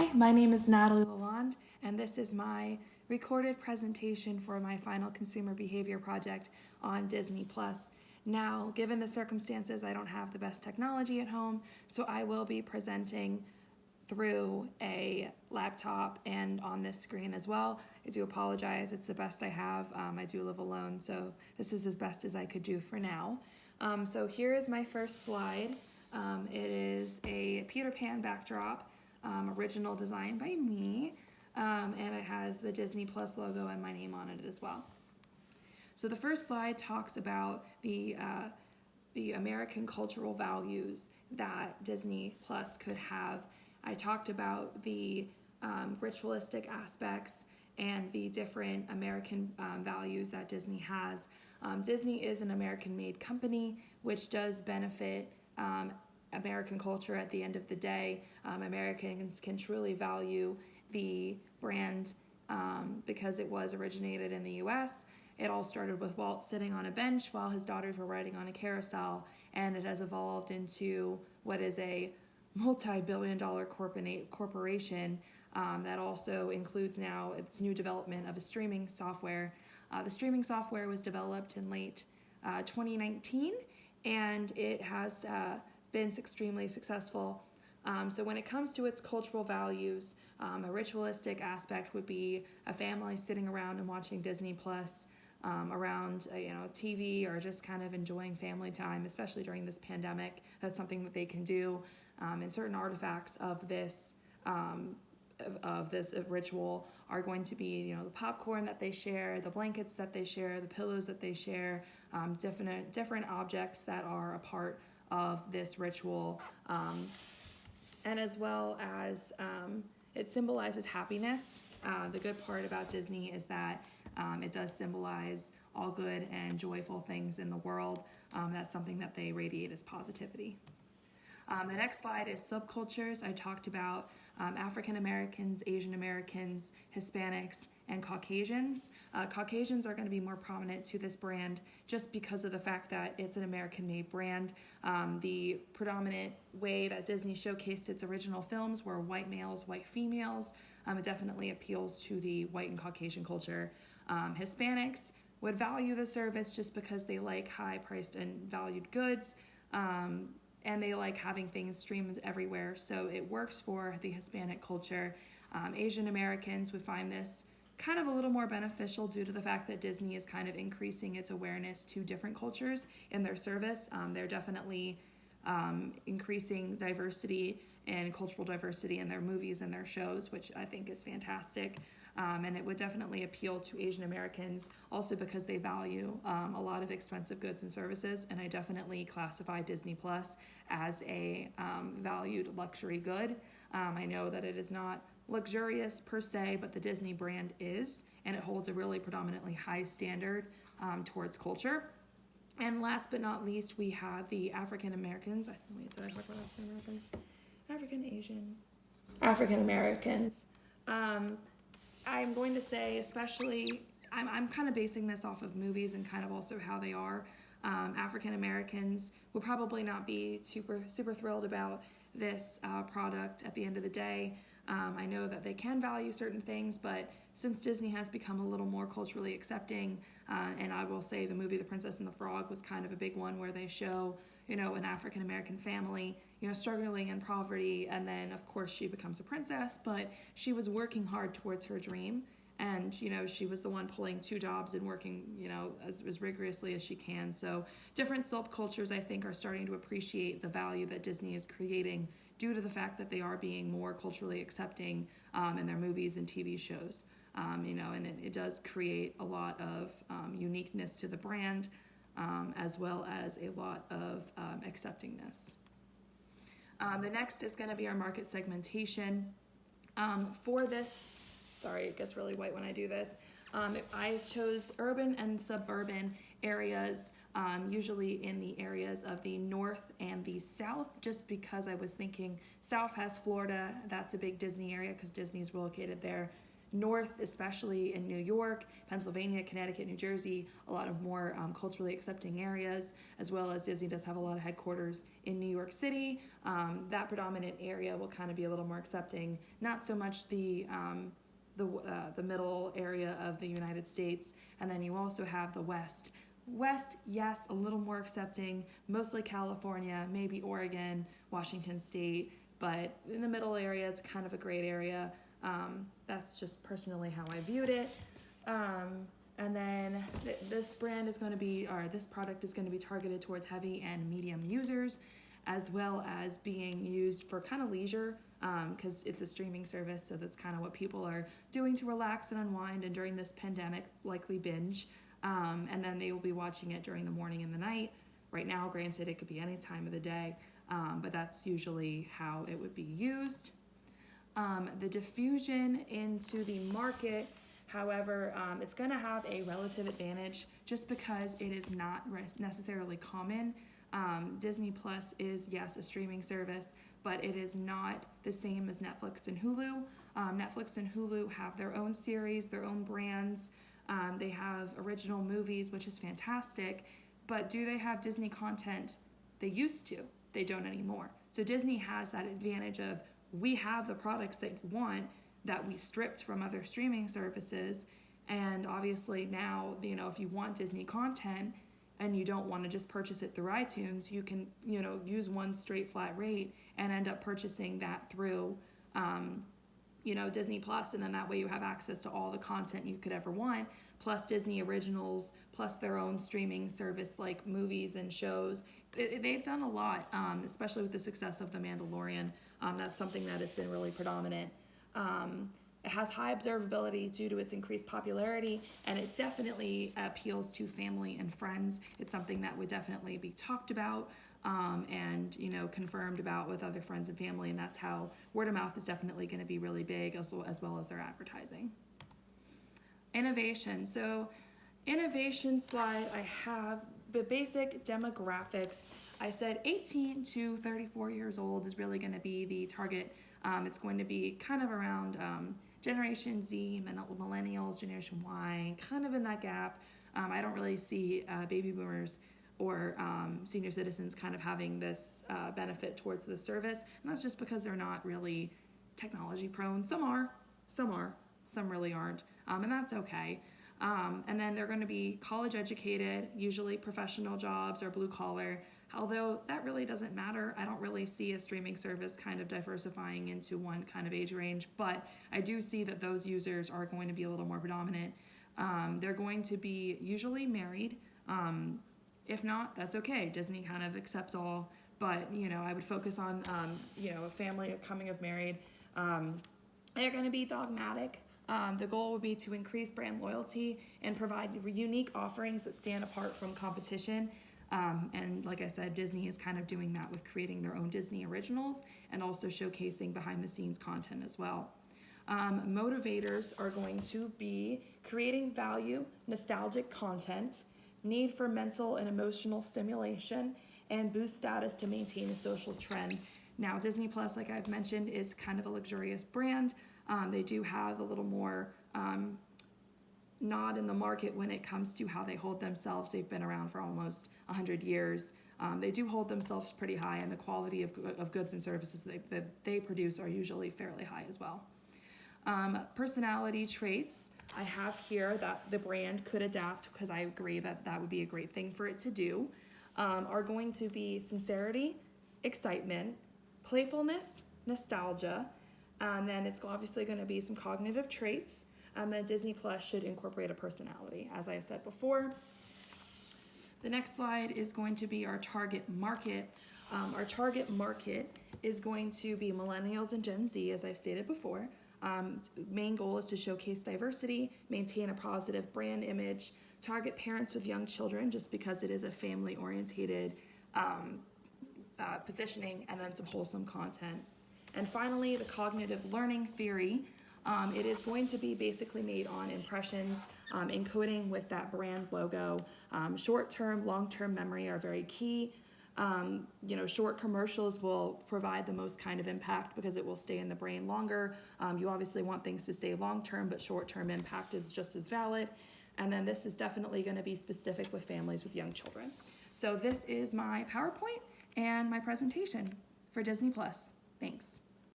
Hi, my name is Natalie Lalonde, and this is my recorded presentation for my final consumer behavior project on Disney Plus. Now, given the circumstances, I don't have the best technology at home, so I will be presenting through a laptop and on this screen as well. I do apologize, it's the best I have. I do live alone, so this is as best as I could do for now. So here is my first slide. It is a Peter Pan backdrop, original design by me, and it has the Disney Plus logo and my name on it as well. So the first slide talks about the American cultural values that Disney Plus could have. I talked about the ritualistic aspects and the different American values that Disney has. Disney is an American-made company, which does benefit American culture at the end of the day. Americans can truly value the brand because it was originated in the US. It all started with Walt sitting on a bench while his daughters were riding on a carousel, and it has evolved into what is a multi-billion-dollar corporation that also includes now its new development of a streaming software. The streaming software was developed in late 2019, and it has been extremely successful. So when it comes to its cultural values, a ritualistic aspect would be a family sitting around and watching Disney Plus around TV, or just kind of enjoying family time, especially during this pandemic. That's something that they can do. And certain artifacts of this ritual are going to be, the popcorn that they share, the blankets that they share, the pillows that they share, different objects that are a part of this ritual, and as well as it symbolizes happiness. The good part about Disney is that it does symbolize all good and joyful things in the world. That's something that they radiate as positivity. The next slide is subcultures. I talked about African Americans, Asian Americans, Hispanics, and Caucasians. Caucasians are going to be more prominent to this brand just because of the fact that it's an American-made brand. The predominant way that Disney showcased its original films were white males, white females. It definitely appeals to the white and Caucasian culture. Hispanics would value the service just because they like high-priced and valued goods. And they like having things streamed everywhere, so it works for the Hispanic culture. Asian Americans would find this kind of a little more beneficial due to the fact that Disney is kind of increasing its awareness to different cultures in their service. They're definitely increasing diversity and cultural diversity in their movies and their shows, which I think is fantastic. And it would definitely appeal to Asian Americans also because they value a lot of expensive goods and services, and I definitely classify Disney Plus as a valued luxury good. I know that it is not luxurious per se, but the Disney brand is, and it holds a really predominantly high standard towards culture. And last but not least, we have the African Americans. Wait, did I talk about African Americans? African Americans. I'm going to say, especially, I'm kind of basing this off of movies and kind of also how they are. African Americans will probably not be super thrilled about this product at the end of the day. I know that they can value certain things, but since Disney has become a little more culturally accepting, and I will say the movie The Princess and the Frog was kind of a big one where they show, an African American family, struggling in poverty, and then of course she becomes a princess, but she was working hard towards her dream, and she was the one pulling two jobs and working as rigorously as she can. So different subcultures, I think, are starting to appreciate the value that Disney is creating due to the fact that they are being more culturally accepting in their movies and TV shows. And it does create a lot of uniqueness to the brand, as well as a lot of acceptingness. The next is going to be our market segmentation. For this, sorry, it gets really white when I do this. I chose urban and suburban areas, usually in the areas of the north and the south, just because I was thinking south has Florida. That's a big Disney area because Disney's located there. North, especially in New York, Pennsylvania, Connecticut, New Jersey, a lot of more culturally accepting areas, as well as Disney does have a lot of headquarters in New York City. That predominant area will kind of be a little more accepting, not so much the middle area of the United States. And then you also have the West. West, yes, a little more accepting, mostly California, maybe Oregon, Washington State, but in the middle area, it's kind of a great area. That's just personally how I viewed it. And then this brand is going to be, or this product is going to be targeted towards heavy and medium users, as well as being used for kind of leisure, because it's a streaming service, so that's kind of what people are doing to relax and unwind, and during this pandemic, likely binge. And then they will be watching it during the morning and the night. Right now, granted, it could be any time of the day, but that's usually how it would be used. The diffusion into the market, however, it's going to have a relative advantage just because it is not necessarily common. Disney Plus is, yes, a streaming service, but it is not the same as Netflix and Hulu. Netflix and Hulu have their own series, their own brands. They have original movies, which is fantastic, but do they have Disney content? They used to. They don't anymore. So Disney has that advantage of, we have the products that you want that we stripped from other streaming services, and obviously now, if you want Disney content and you don't want to just purchase it through iTunes, you can, use one straight flat rate and end up purchasing that through Disney Plus, and then that way you have access to all the content you could ever want, plus Disney originals, plus their own streaming service like movies and shows. They've done a lot, especially with the success of The Mandalorian. That's something that has been really predominant. It has high observability due to its increased popularity, and it definitely appeals to family and friends. It's something that would definitely be talked about and confirmed about with other friends and family, and that's how word of mouth is definitely going to be really big, as well as their advertising. Innovation. So innovation slide, I have the basic demographics. I said 18 to 34 years old is really going to be the target. It's going to be kind of around Generation Z, Millennials, Generation Y, kind of in that gap. I don't really see baby boomers or senior citizens kind of having this benefit towards the service, and that's just because they're not really technology prone. Some are, some really aren't, and that's okay. And then they're going to be college educated, usually professional jobs or blue collar, although that really doesn't matter. I don't really see a streaming service kind of diversifying into one kind of age range, but I do see that those users are going to be a little more predominant. They're going to be usually married. If not, that's okay. Disney kind of accepts all, but I would focus on a family coming of married. They're going to be dogmatic. The goal would be to increase brand loyalty and provide unique offerings that stand apart from competition. And like I said, Disney is kind of doing that with creating their own Disney originals and also showcasing behind the scenes content as well. Motivators are going to be creating value, nostalgic content, need for mental and emotional stimulation, and boost status to maintain a social trend. Now, Disney Plus, like I've mentioned, is kind of a luxurious brand. They do have a little more nod in the market when it comes to how they hold themselves. They've been around for almost 100 years. They do hold themselves pretty high, and the quality of goods and services that they produce are usually fairly high as well. Personality traits, I have here that the brand could adapt, because I agree that that would be a great thing for it to do, are going to be sincerity, excitement, playfulness, nostalgia, and then it's obviously going to be some cognitive traits. Then Disney Plus should incorporate a personality, as I said before. The next slide is going to be our target market. Our target market is going to be millennials and Gen Z, as I've stated before. Main goal is to showcase diversity, maintain a positive brand image, target parents with young children, just because it is a family-orientated positioning, and then some wholesome content. And finally, the cognitive learning theory. It is going to be basically made on impressions, encoding with that brand logo. Short-term, long-term memory are very key. Short commercials will provide the most kind of impact because it will stay in the brain longer. You obviously want things to stay long-term, but short-term impact is just as valid. And then this is definitely going to be specific with families with young children. So this is my PowerPoint and my presentation for Disney Plus. Thanks.